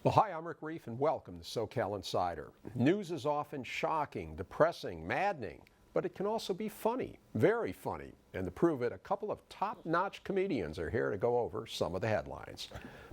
Well, hi, I'm Rick Reef, and welcome to SoCal Insider. News is often shocking, depressing, maddening, but it can also be funny, very funny. And to prove it, a couple of top-notch comedians are here to go over some of the headlines.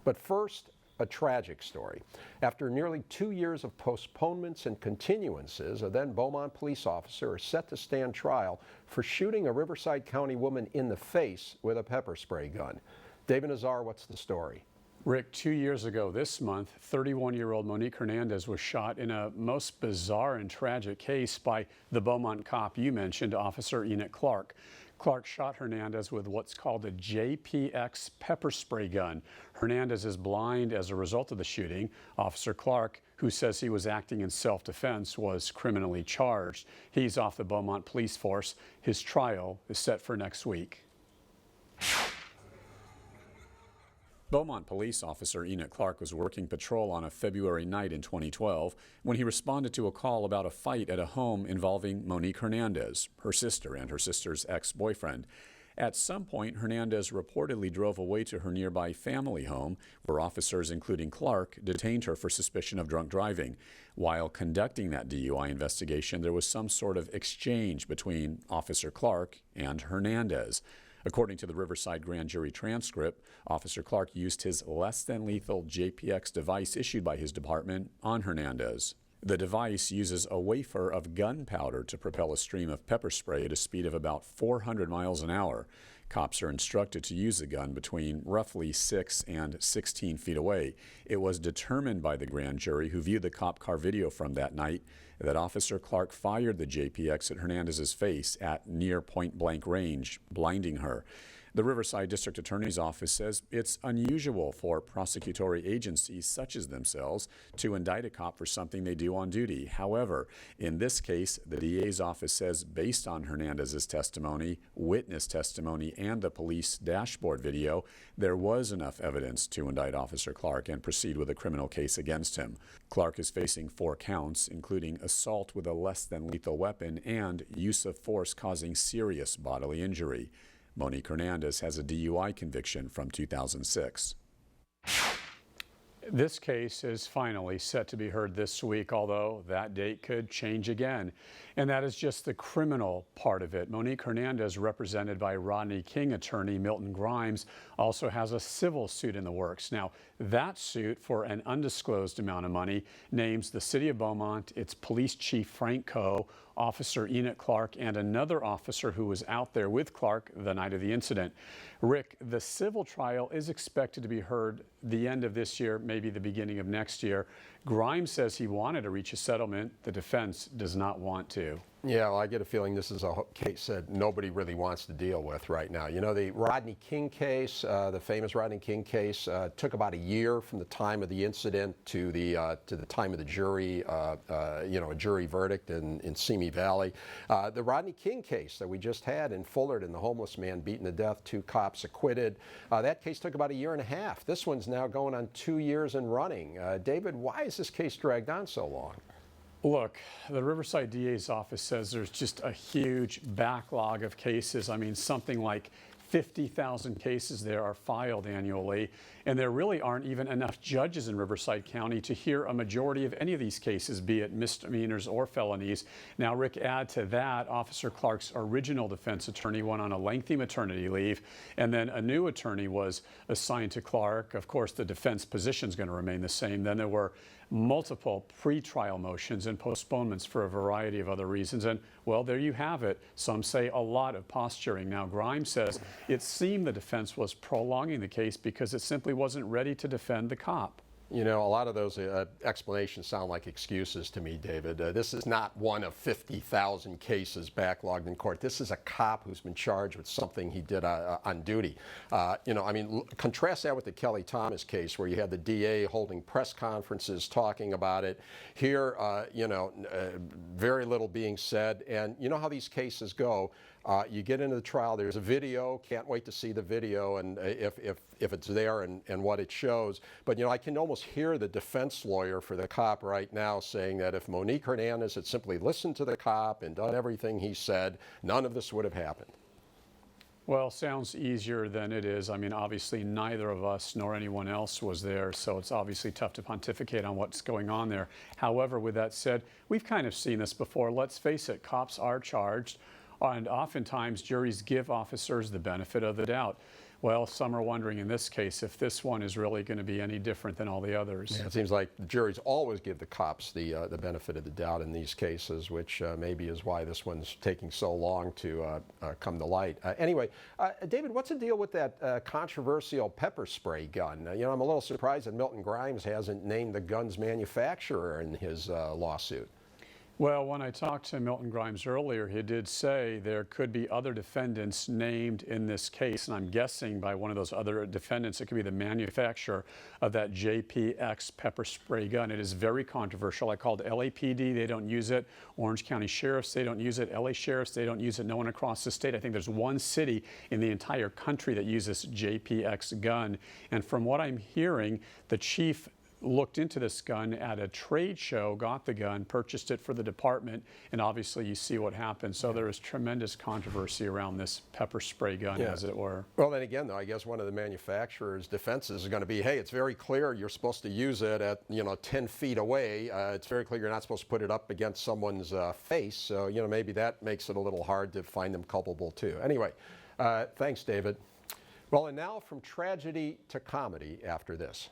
But first, a tragic story. After nearly 2 years of postponements and continuances, a then Beaumont police officer is set to stand trial for shooting a Riverside County woman in the face with a pepper spray gun. David Nazar, what's the story? Rick, 2 years ago this month, 31-year-old Monique Hernandez was shot in a most bizarre and tragic case by the Beaumont cop you mentioned, Officer Enoch Clark. Clark shot Hernandez with what's called a JPX pepper spray gun. Hernandez is blind as a result of the shooting. Officer Clark, who says he was acting in self-defense, was criminally charged. He's off the Beaumont police force. His trial is set for next week. Beaumont police officer Enoch Clark was working patrol on a February night in 2012 when he responded to a call about a fight at a home involving Monique Hernandez, her sister, and her sister's ex-boyfriend. At some point, Hernandez reportedly drove away to her nearby family home, where officers, including Clark, detained her for suspicion of drunk driving. While conducting that DUI investigation, there was some sort of exchange between Officer Clark and Hernandez. According to the Riverside grand jury transcript, Officer Clark used his less-than-lethal JPX device issued by his department on Hernandez. The device uses a wafer of gunpowder to propel a stream of pepper spray at a speed of about 400 miles an hour. Cops are instructed to use the gun between roughly 6 and 16 feet away. It was determined by the grand jury, who viewed the cop car video from that night, that Officer Clark fired the JPX at Hernandez's face at near point-blank range, blinding her. The Riverside District Attorney's Office says it's unusual for prosecutory agencies such as themselves to indict a cop for something they do on duty. However, in this case, the DA's office says based on Hernandez's testimony, witness testimony, and the police dashboard video, there was enough evidence to indict Officer Clark and proceed with a criminal case against him. Clark is facing 4 counts, including assault with a less-than-lethal weapon and use of force causing serious bodily injury. Monique Hernandez has a DUI conviction from 2006. This case is finally set to be heard this week, although that date could change again. And that is just the criminal part of it. Monique Hernandez, represented by Rodney King attorney Milton Grimes, also has a civil suit in the works. Now, that suit, for an undisclosed amount of money, names the city of Beaumont, its police chief Frank Coe, Officer Enoch Clark, and another officer who was out there with Clark the night of the incident. Rick, the civil trial is expected to be heard the end of this year, maybe the beginning of next year. Grimes says he wanted to reach a settlement. The defense does not want to. Yeah, well, I get a feeling this is a case that nobody really wants to deal with right now. You know, the Rodney King case, the famous Rodney King case, took about a year from the time of the incident to the time of the jury, a jury verdict in Simi Valley. The Rodney King case that we just had in Fullerton, the homeless man beaten to death, 2 cops acquitted, that case took about a year and a half. This one's now going on 2 years and running. David, why is this case dragged on so long? Look, the Riverside DA's office says there's just a huge backlog of cases. I mean, something like 50,000 cases there are filed annually, and there really aren't even enough judges in Riverside County to hear a majority of any of these cases, be it misdemeanors or felonies. Now, Rick, add to that, Officer Clark's original defense attorney went on a lengthy maternity leave, and then a new attorney was assigned to Clark. Of course, the defense position is going to remain the same. Then there were multiple pretrial motions and postponements for a variety of other reasons. And, well, there you have it. Some say a lot of posturing. Now, Grimes says it seemed the defense was prolonging the case because it simply wasn't ready to defend the cop. You know, a lot of those explanations sound like excuses to me, David. This is not one of 50,000 cases backlogged in court. This is a cop who's been charged with something he did on duty. Contrast that with the Kelly Thomas case where you had the DA holding press conferences talking about it. Here, very little being said. And you know how these cases go. You get into the trial, there's a video, can't wait to see the video and if it's there and what it shows. But, you know, I can almost hear the defense lawyer for the cop right now saying that if Monique Hernandez had simply listened to the cop and done everything he said, none of this would have happened. Well, sounds easier than it is. I mean, obviously, neither of us nor anyone else was there, so it's obviously tough to pontificate on what's going on there. However, with that said, we've kind of seen this before. Let's face it, cops are charged, and oftentimes juries give officers the benefit of the doubt. Well, some are wondering in this case if this one is really going to be any different than all the others. Yeah, it seems like the juries always give the cops the benefit of the doubt in these cases, which maybe is why this one's taking so long to come to light. Anyway, David, what's the deal with that controversial pepper spray gun? You know, I'm a little surprised that Milton Grimes hasn't named the gun's manufacturer in his lawsuit. Well, when I talked to Milton Grimes earlier, he did say there could be other defendants named in this case, and I'm guessing by one of those other defendants, it could be the manufacturer of that JPX pepper spray gun. It is very controversial. I called LAPD, they don't use it. Orange County Sheriffs, they don't use it. LA Sheriffs, they don't use it. No one across the state. I think there's one city in the entire country that uses JPX gun. And from what I'm hearing, the chief looked into this gun at a trade show, got the gun, purchased it for the department, and obviously you see what happened. So there is tremendous controversy around this pepper spray gun, as it were. Well, then again, though, I guess one of the manufacturer's defenses is going to be, hey, it's very clear you're supposed to use it at, 10 feet away. It's very clear you're not supposed to put it up against someone's face. So, maybe that makes it a little hard to find them culpable, too. Anyway, thanks, David. Well, and now from tragedy to comedy after this.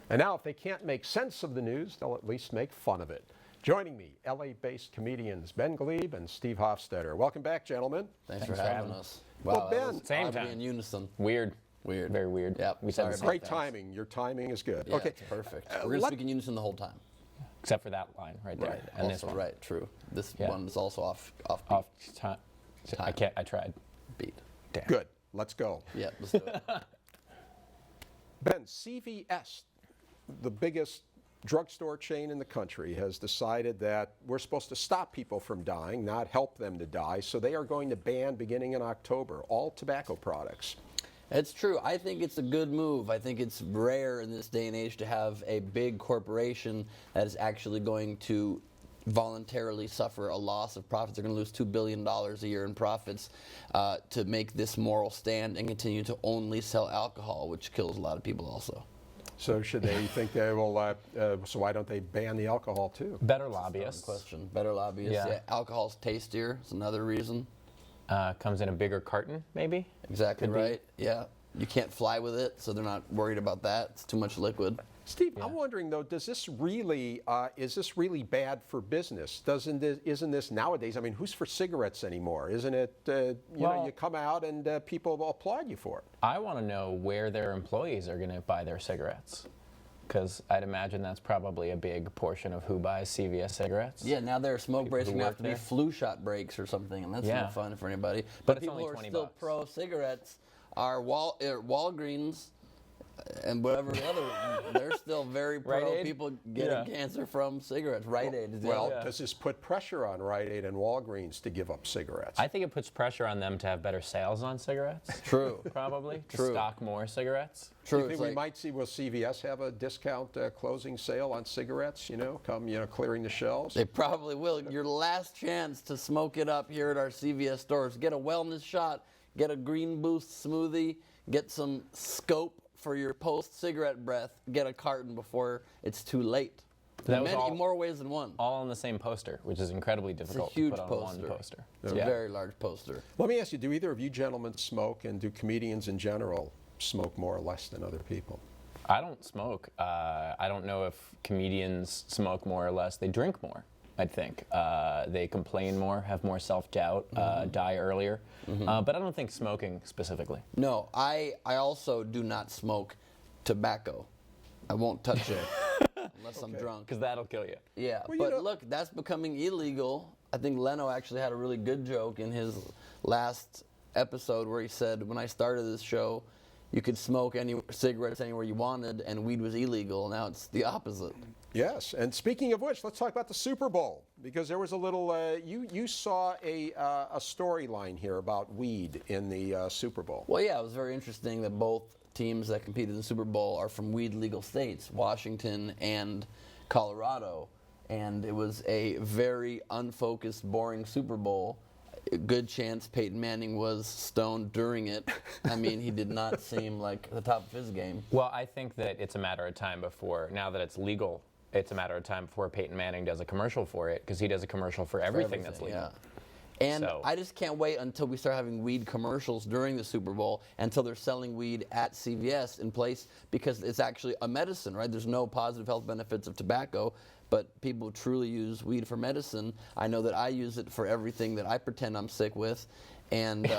And now, if they can't make sense of the news, they'll at least make fun of it. Joining me, LA-based comedians Ben Gleib and Steve Hofstetter. Welcome back, gentlemen. Thanks for having us. Well, Ben, same time. In unison. Weird. Weird. Very weird. Yep. We said the same great things. timing. Your timing is good. Yeah, Okay, it's perfect. We're going to speak in unison the whole time. Except for that line right there. Right. And also, this one. right, true. This Yeah. one is also off Off time. I can't. I tried. beat. Damn. good. Let's go. Yeah, let's do it. Ben, CVS, the biggest drugstore chain in the country, has decided that we're supposed to stop people from dying, not help them to die. So they are going to ban, beginning in October, all tobacco products. It's true. I think it's a good move. I think it's rare in this day and age to have a big corporation that is actually going to voluntarily suffer a loss of profits. They're going to lose $2 billion a year in profits to make this moral stand and continue to only sell alcohol, which kills a lot of people also. So should they think they will, so why don't they ban the alcohol too? Better Good lobbyists. question. Better lobbyists. Yeah. Yeah. Alcohol's tastier. It's another reason. Comes in a bigger carton, maybe. Exactly Could be. right. Yeah. You can't fly with it, so they're not worried about that. It's too much liquid. Steve, I'm wondering though, does this really, is this really bad for business? Isn't this nowadays, I mean, who's for cigarettes anymore? Isn't it, you come out and people will applaud you for it? I want to know where their employees are going to buy their cigarettes, because I'd imagine that's probably a big portion of who buys CVS cigarettes. Yeah, now their smoke breaks are who going to have work to be there. flu shot breaks or something, and that's Yeah. not fun for anybody. But it's people only who are $20 still pro cigarettes are Walgreens and whatever the other. They're still very pro Rite Aid? people getting Yeah. cancer from cigarettes. Rite Aid is the Well, other. does this put pressure on Rite Aid and Walgreens to give up cigarettes? I think it puts pressure on them to have better sales on cigarettes. True. Probably. To True. stock more cigarettes. Do True. you think It's we like- might see, will CVS have a discount closing sale on cigarettes, come, clearing the shelves? They probably will. Your last chance to smoke it up here at our CVS stores. Get a wellness shot, get a Green Boost smoothie, get some Scope for your post-cigarette breath, get a carton before it's too late. That was Many all- more ways than one. All on the same poster, which is incredibly It's a difficult huge to put on poster. one poster. It's a very large poster. Let me ask you, do either of you gentlemen smoke, and do comedians in general smoke more or less than other people? I don't smoke. I don't know if comedians smoke more or less. They drink more, I think. They complain more, have more self-doubt, die earlier. But I don't think smoking specifically. No, I also do not smoke tobacco. I won't touch it unless I'm drunk. Because that'll kill you. Yeah, Well, but look, that's becoming illegal. I think Leno actually had a really good joke in his last episode where he said, when I started this show, you could smoke any cigarettes anywhere you wanted, and weed was illegal. Now it's the opposite. Yes, and speaking of which, let's talk about the Super Bowl, because there was a little, you saw a storyline here about weed in the Super Bowl. Well, yeah, it was very interesting that both teams that competed in the Super Bowl are from weed-legal states, Washington and Colorado. And it was a very unfocused, boring Super Bowl. A good chance Peyton Manning was stoned during it. I mean, he did not seem like the top of his game. Well, I think that it's a matter of time before, now that it's legal, it's a matter of time before Peyton Manning does a commercial for it, because he does a commercial for everything that's legal. Yeah. And So- I just can't wait until we start having weed commercials during the Super Bowl, until they're selling weed at CVS in place, because it's actually a medicine, right? There's no positive health benefits of tobacco, but people truly use weed for medicine. I know that I use it for everything that I pretend I'm sick with, and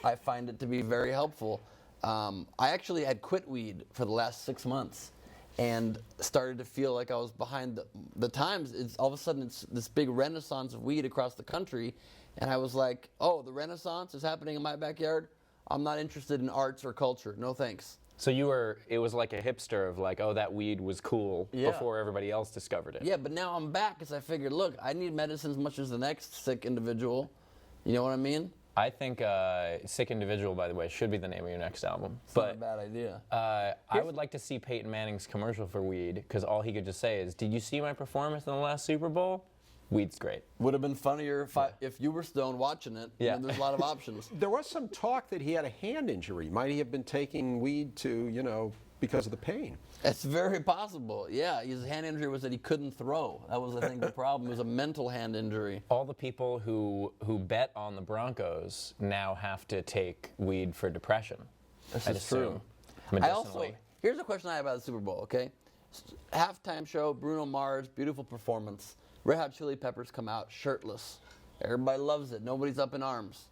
I find it to be very helpful. I actually had quit weed for the last 6 months and started to feel like I was behind the times. It's all of a sudden it's this big renaissance of weed across the country, and I was like, oh, the renaissance is happening in my backyard? I'm not interested in arts or culture. No thanks. So it was like a hipster of like, oh, that weed was cool before everybody else discovered it. Yeah, but now I'm back because I figured, look, I need medicine as much as the next sick individual. You know what I mean? I think Sick Individual, by the way, should be the name of your next album. It's not a bad idea. I would like to see Peyton Manning's commercial for weed, because all he could just say is, did you see my performance in the last Super Bowl? Weed's great. Would have been funnier if you were stoned watching it. Yeah. There's a lot of options. There was some talk that he had a hand injury. Might he have been taking weed to, because of the pain? It's very possible. Yeah, his hand injury was that he couldn't throw. That was, I think, the problem. It was a mental hand injury. All the people who bet on the Broncos now have to take weed for depression. This I'd is true. assume, I also, medicinally. here's a question I have about the Super Bowl, okay? Halftime show, Bruno Mars, beautiful performance. Red Hot Chili Peppers come out shirtless. Everybody loves it. Nobody's up in arms.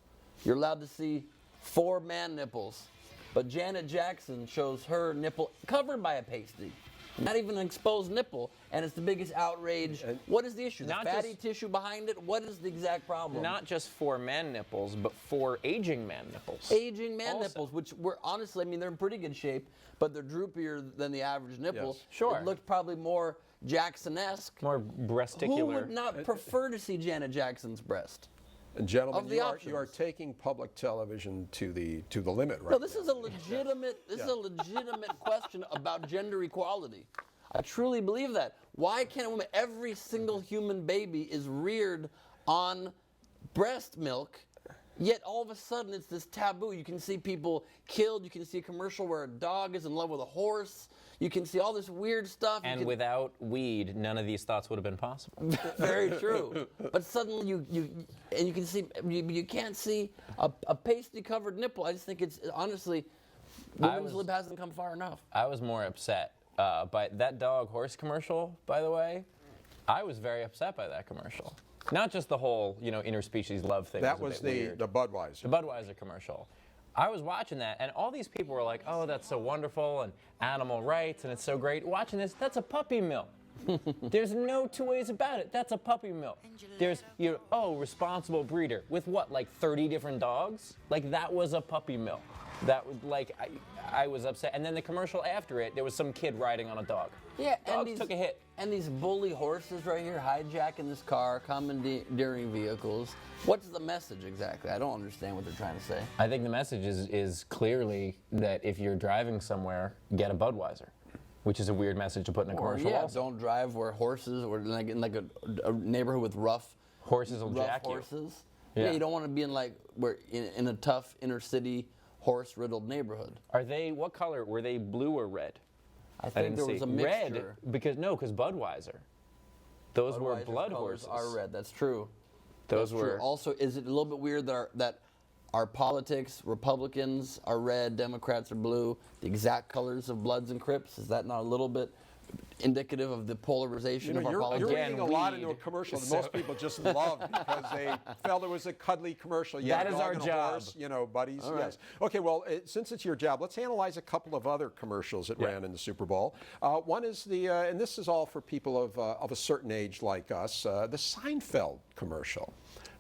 You're allowed to see 4 man nipples. But Janet Jackson shows her nipple covered by a pasty. Not even an exposed nipple, and it's the biggest outrage. What is the issue? The Not fatty just- tissue behind it? What is the exact problem? Not just for man nipples, but for aging man nipples. Aging man Also. nipples, which were honestly, I mean, they're in pretty good shape, but they're droopier than the average nipple. Yes. Sure. It looked probably more Jackson-esque. More Who breasticular. would not prefer to see Janet Jackson's breast? And gentlemen, Of the you options. are taking public television to the limit right No, this now. is a legitimate. This is a legitimate question about gender equality. I truly believe that. Why can't a woman? Every single human baby is reared on breast milk, yet all of a sudden it's this taboo. You can see people killed. You can see a commercial where a dog is in love with a horse. You can see all this weird stuff. And without weed, none of these thoughts would have been possible. Very true. But suddenly you can see you can't see a pasty covered nipple. I just think it's honestly, women's lib hasn't come far enough. I was more upset by that dog horse commercial, by the way. I was very upset by that commercial. Not just the whole, interspecies love thing. That was was a bit the weird. Budweiser. The Budweiser commercial. I was watching that, and all these people were like, oh, that's so wonderful, and animal rights, and it's so great. Watching this, that's a puppy mill. There's no two ways about it. That's a puppy mill. There's, responsible breeder. With what, like 30 different dogs? Like, that was a puppy mill. That would, I was upset. And then the commercial after it, there was some kid riding on a dog. Yeah, Dogs took a hit. And these bully horses right here hijacking this car, commandeering vehicles. What's the message exactly? I don't understand what they're trying to say. I think the message is clearly that if you're driving somewhere, get a Budweiser, which is a weird message to put in a commercial. Yeah, also. don't drive where horses or like in a neighborhood with rough Horses will jack you. horses. Yeah. You don't want to be in in a tough inner city horse-riddled neighborhood. Are they, what color? Were they blue or red? I I think didn't there see. was a Red, mixture. because Budweiser. Those were Budweiser's blood colors horses. are red. That's true. Those That's true. were. Also, is it a little bit weird that our politics, Republicans are red, Democrats are blue, the exact colors of Bloods and Crips? Is that not a little bit indicative of the polarization of our You're politics? reading a lot into a weed. commercial that most people just love because they felt it was a cuddly commercial. You That had a is dog our and a job. horse, buddies. All right. Yes. Okay, well, since it's your job, let's analyze a couple of other commercials that ran in the Super Bowl. One is and this is all for people of a certain age like us, the Seinfeld commercial.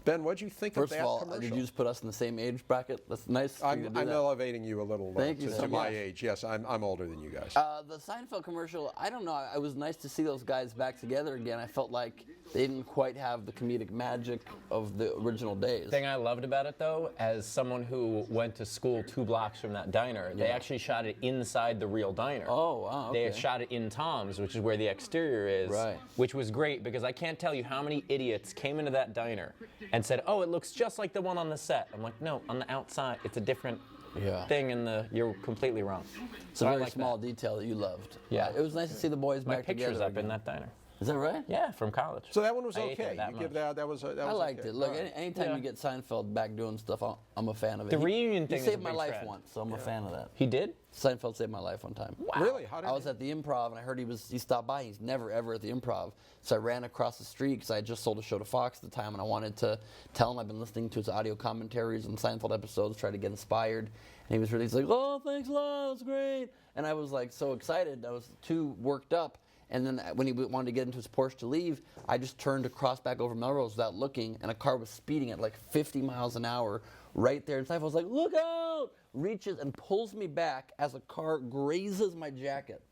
Ben, what'd you think First of of that all, commercial? did you just put us in the same age bracket? That's nice for you to I'm do that. elevating you a little Thank you to so my much. age. Yes, I'm older than you guys. The Seinfeld commercial, I don't know. It was nice to see those guys back together again. I felt like they didn't quite have the comedic magic of the original days. The thing I loved about it, though, as someone who went to school 2 blocks from that diner, they actually shot it inside the real diner. Oh, wow, okay. They shot it in Tom's, which is where the exterior is, Right. which was great because I can't tell you how many idiots came into that diner and said, "Oh, it looks just like the one on the set." I'm like, "No, on the outside, it's a different thing, and you're completely wrong." It's a very small detail that you loved. Yeah. It was nice to see the boys My back together. picture's up again. in that diner. Is that right? Yeah, from college. So that one was I ate okay. there You give that was I liked okay. it. Look, All right. anytime Yeah. you get Seinfeld back doing stuff, I'm a fan of it. The reunion thing He is a saved my big life trend. once, so I'm a fan of that. He did? Seinfeld saved my life one time. Really? How did I was at the Improv and I heard he stopped by. He's never ever at the Improv, so I ran across the street because I had just sold a show to Fox at the time, and I wanted to tell him I've been listening to his audio commentaries and Seinfeld episodes, try to get inspired. And he's like, "Oh, thanks a lot, that's great." And I was like so excited. I was too worked up. And then when he wanted to get into his Porsche to leave, I just turned across back over Melrose without looking, and a car was speeding at like 50 miles an hour right there. And Seinfeld was like, "Look out!" Reaches and pulls me back as a car grazes my jacket.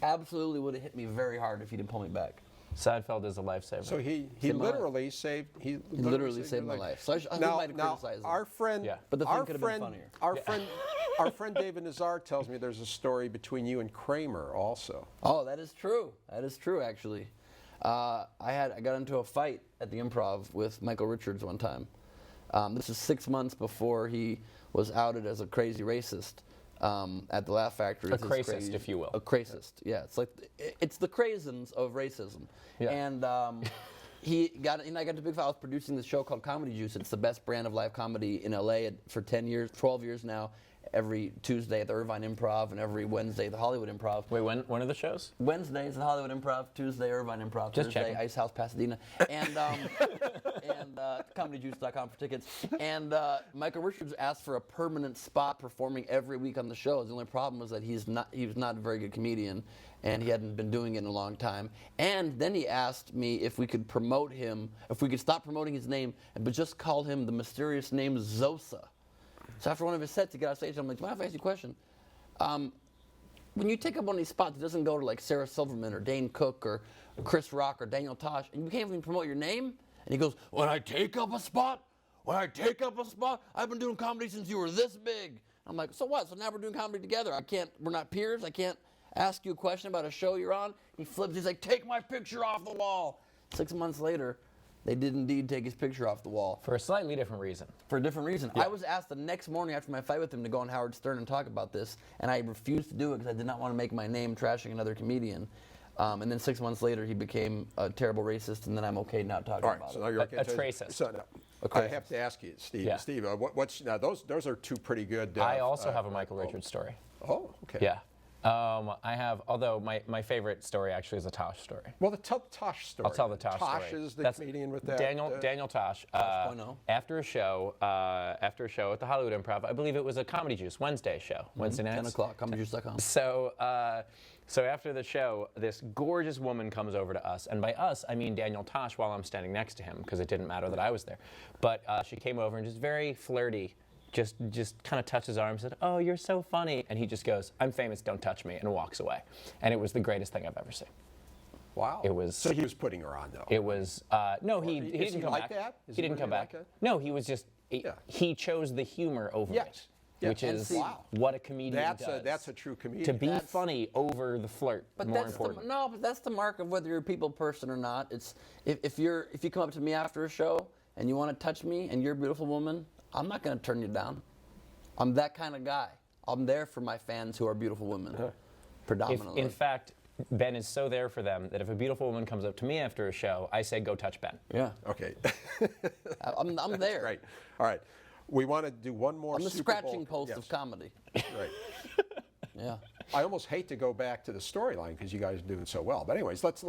Absolutely would have hit me very hard if he didn't pull me back. Seinfeld is a lifesaver. So he Saved my literally saved literally saved my your life. So I think Now, might have criticized him. our friend, Yeah. But the thing our could have been friend, funnier. our friend David Nazar tells me there's a story between you and Kramer also. Oh, that is true. That is true, actually. I got into a fight at the Improv with Michael Richards one time. This is 6 months before he was outed as a crazy racist at the Laugh Factory. A cracist, if you will. A cracist, yeah. It's the crazens of racism. Yeah. And I got into a big fight. I was producing this show called Comedy Juice. It's the best brand of live comedy in LA for 10 years, 12 years now. Every Tuesday at the Irvine Improv and every Wednesday at the Hollywood Improv. Wait, when are the shows? Wednesdays at Hollywood Improv, Tuesday Irvine Improv, Just Thursday checking. Ice House Pasadena, and comedyjuice.com for tickets. And Michael Richards asked for a permanent spot performing every week on the show. The only problem was that he was not a very good comedian, and he hadn't been doing it in a long time. And then he asked me if we could promote him, if we could stop promoting his name, but just call him the mysterious name Zosa. So after one of his sets, he got off stage, I'm like, "Do you mind if I ask you a question? When you take up one of these spots, it doesn't go to like Sarah Silverman or Dane Cook or Chris Rock or Daniel Tosh, and you can't even promote your name?" And he goes, when I take up a spot, I've been doing comedy since you were this big." I'm like, "So what? So now we're doing comedy together. We're not peers? I can't ask you a question about a show you're on?" He flips, he's like, "Take my picture off the wall." 6 months later, they did indeed take his picture off the wall. For a slightly different reason. For a different reason. I was asked the next morning after my fight with him to go on Howard Stern and talk about this, and I refused to do it because I did not want to make my name trashing another comedian. And then 6 months later, he became a terrible racist, and then I'm okay not talking All right, about so it. now you're okay. A tracist. So now, I have to ask you, Steve. Yeah. Steve, what's now? Those are two pretty good. I also have a Michael Richards story. Oh, okay. Yeah. I have, although my favorite story actually is a Tosh story. Well, tell the Tosh story. I'll tell the Tosh story. Tosh is the comedian with that. Daniel Tosh. 0.0. After a show at the Hollywood Improv, I believe it was a Comedy Juice Wednesday show, Wednesday nights. 10 o'clock, comedyjuice.com. So after the show, this gorgeous woman comes over to us, and by us I mean Daniel Tosh while I'm standing next to him because it didn't matter that I was there. But she came over and just very flirty. Just kind of touched his arm and said, "Oh, you're so funny." And he just goes, "I'm famous, don't touch me," and walks away. And it was the greatest thing I've ever seen. Wow. It was. So he was putting her on, though. It was, no, he Is didn't he come like back. that? Is He he didn't come really back. like that? No, he was just, he chose the humor over Yes. it. Yeah. Which And is see, wow. what a comedian does. That's a true comedian. To be funny over the flirt, But more that's important. but that's the mark of whether you're a people person or not. It's if you come up to me after a show and you want to touch me and you're a beautiful woman, I'm not going to turn you down. I'm that kind of guy. I'm there for my fans who are beautiful women, predominantly. In fact, Ben is so there for them that if a beautiful woman comes up to me after a show, I say, "Go touch Ben." Yeah, Okay. I'm there. Right. All right. We want to do one more I'm the Super Bowl- scratching post Yes. of comedy. Right. Yeah. I almost hate to go back to the storyline because you guys are doing so well. But anyways, let's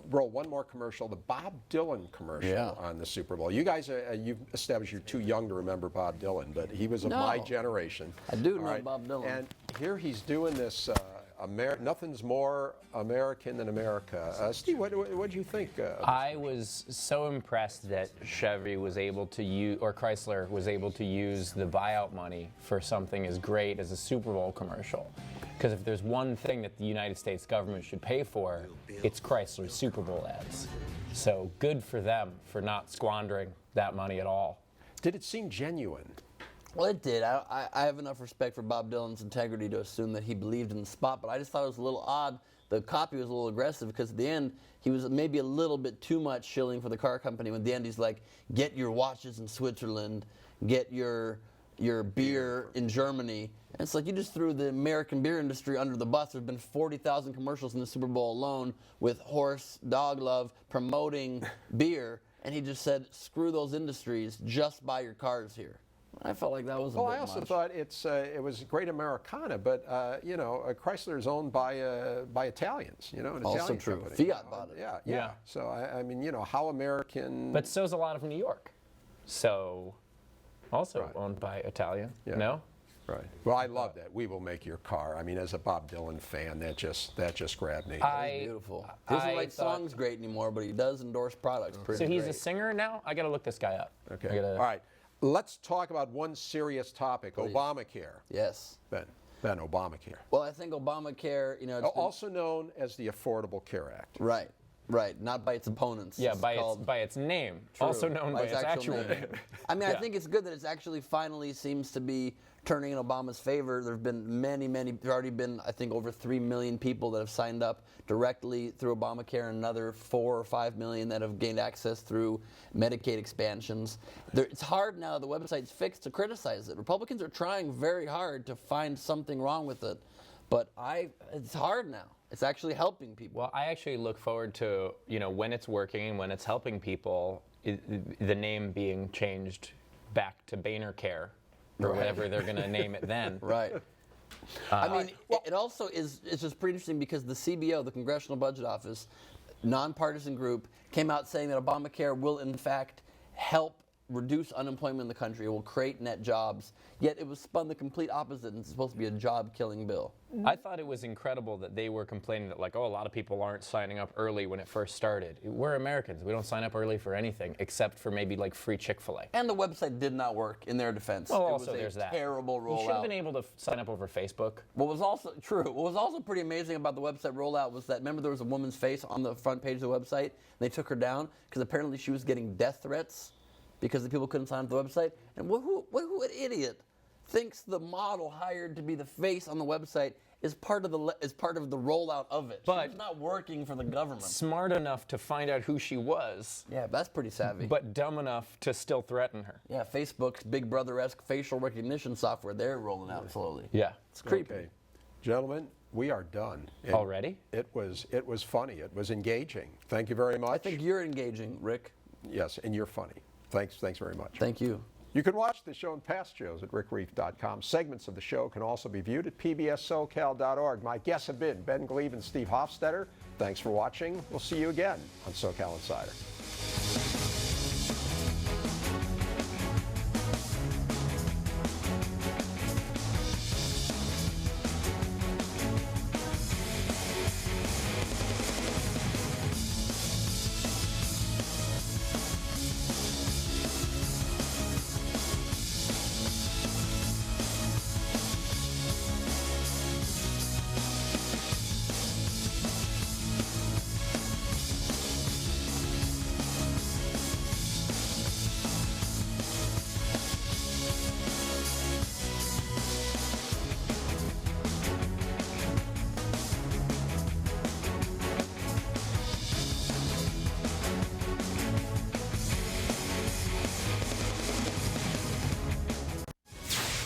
roll one more commercial, the Bob Dylan commercial on the Super Bowl. You guys, you've established you're too young to remember Bob Dylan, but he was of my generation. I do All know Bob Dylan. And here he's doing this Nothing's more American than America. Steve, what do you think? I was so impressed that Chevy was able to use, or Chrysler was able to use the buyout money for something as great as a Super Bowl commercial. Because if there's one thing that the United States government should pay for, it's Chrysler's Super Bowl ads. So good for them for not squandering that money at all. Did it seem genuine? Well, it did. I have enough respect for Bob Dylan's integrity to assume that he believed in the spot, but I just thought it was a little odd. The copy was a little aggressive because at the end, he was maybe a little bit too much shilling for the car company. When at the end, he's like, get your watches in Switzerland, get your beer in Germany. And it's like you just threw the American beer industry under the bus. There have been 40,000 commercials in the Super Bowl alone with horse, dog love, promoting beer. And he just said, screw those industries, just buy your cars here. I felt like that was a bit I also much. thought it was great Americana, but Chrysler is owned by Italians. An Also Italian true. company. Fiat bought it. Yeah. So I mean, how American? But so's a lot of New York. So also Right. owned by Italian. Yeah. No? Right. Well, I love that. We will make your car. I mean, as a Bob Dylan fan, that just grabbed me. It's beautiful. He doesn't I write thought- songs great anymore, but he does endorse products pretty So he's great. a singer now? I got to look this guy up. Okay. All right. Let's talk about one serious topic: Obamacare. Yes. Ben, Obamacare, Well, I think Obamacare, it's been- also known as the Affordable Care Act. Right, not by its opponents. Yeah, It's by called- its name. True, Also known by its actual name. I mean, I Yeah. think it's good that it's actually finally seems to be turning in Obama's favor. There have been many, there already been, I think, over 3 million people that have signed up directly through Obamacare, and another 4 or 5 million that have gained access through Medicaid expansions. It's hard now, the website's fixed, to criticize it. Republicans are trying very hard to find something wrong with it, but it's hard now. It's actually helping people. Well, I actually look forward to, when it's working and when it's helping people, the name being changed back to BoehnerCare or whatever they're going to name it then. Right. I mean, it also it's just pretty interesting because the CBO, the Congressional Budget Office, nonpartisan group, came out saying that Obamacare will in fact help reduce unemployment in the country. It will create net jobs. Yet it was spun the complete opposite, and it's supposed to be a job-killing bill. I thought it was incredible that they were complaining that, a lot of people aren't signing up early when it first started. We're Americans. We don't sign up early for anything except for maybe free Chick-fil-A. And the website did not work, in their defense. Well, it also was there's a that. terrible rollout. You should have been able to sign up over Facebook. What was also true, what was also pretty amazing about the website rollout was that, remember there was a woman's face on the front page of the website, and they took her down because apparently she was getting death threats because the people couldn't sign up to the website. And who an idiot thinks the model hired to be the face on the website is part of the rollout of it? But she's not working for the government. Smart enough to find out who she was, Yeah, that's pretty savvy. but dumb enough to still threaten her. yeah, Facebook's Big Brother-esque facial recognition software, they're rolling out slowly. Yeah. It's creepy. Okay, gentlemen, we are done. And Already? It was funny. It was engaging. Thank you very much. I think you're engaging, Rick. Yes, and you're funny. Thanks very much. Thank you. You can watch the show and past shows at rickreef.com. Segments of the show can also be viewed at pbssocal.org. My guests have been Ben Gleib and Steve Hofstetter. Thanks for watching. We'll see you again on SoCal Insider.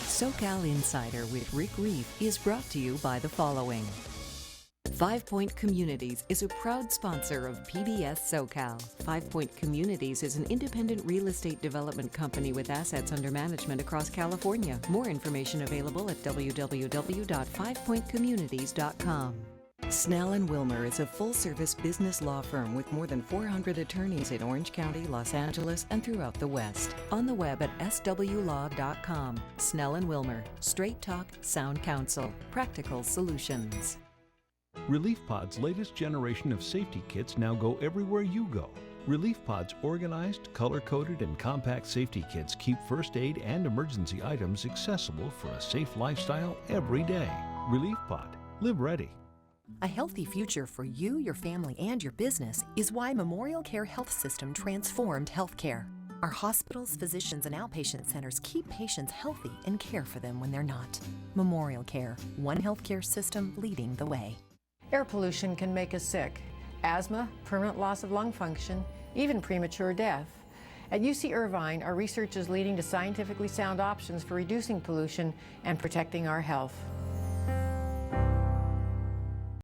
SoCal Insider with Rick Reef is brought to you by the following. 5 Point Communities is a proud sponsor of PBS SoCal. 5 Point Communities is an independent real estate development company with assets under management across California. More information available at www.fivepointcommunities.com. Snell & Wilmer is a full-service business law firm with more than 400 attorneys in Orange County, Los Angeles, and throughout the West. On the web at swlaw.com. Snell & Wilmer. Straight talk, sound counsel. Practical solutions. Relief Pod's latest generation of safety kits now go everywhere you go. Relief Pod's organized, color-coded, and compact safety kits keep first aid and emergency items accessible for a safe lifestyle every day. Relief Pod. Live ready. A healthy future for you, your family, and your business is why Memorial Care Health System transformed healthcare. Our hospitals, physicians, and outpatient centers keep patients healthy and care for them when they're not. Memorial Care, one healthcare system leading the way. Air pollution can make us sick. Asthma, permanent loss of lung function, even premature death. At UC Irvine, our research is leading to scientifically sound options for reducing pollution and protecting our health.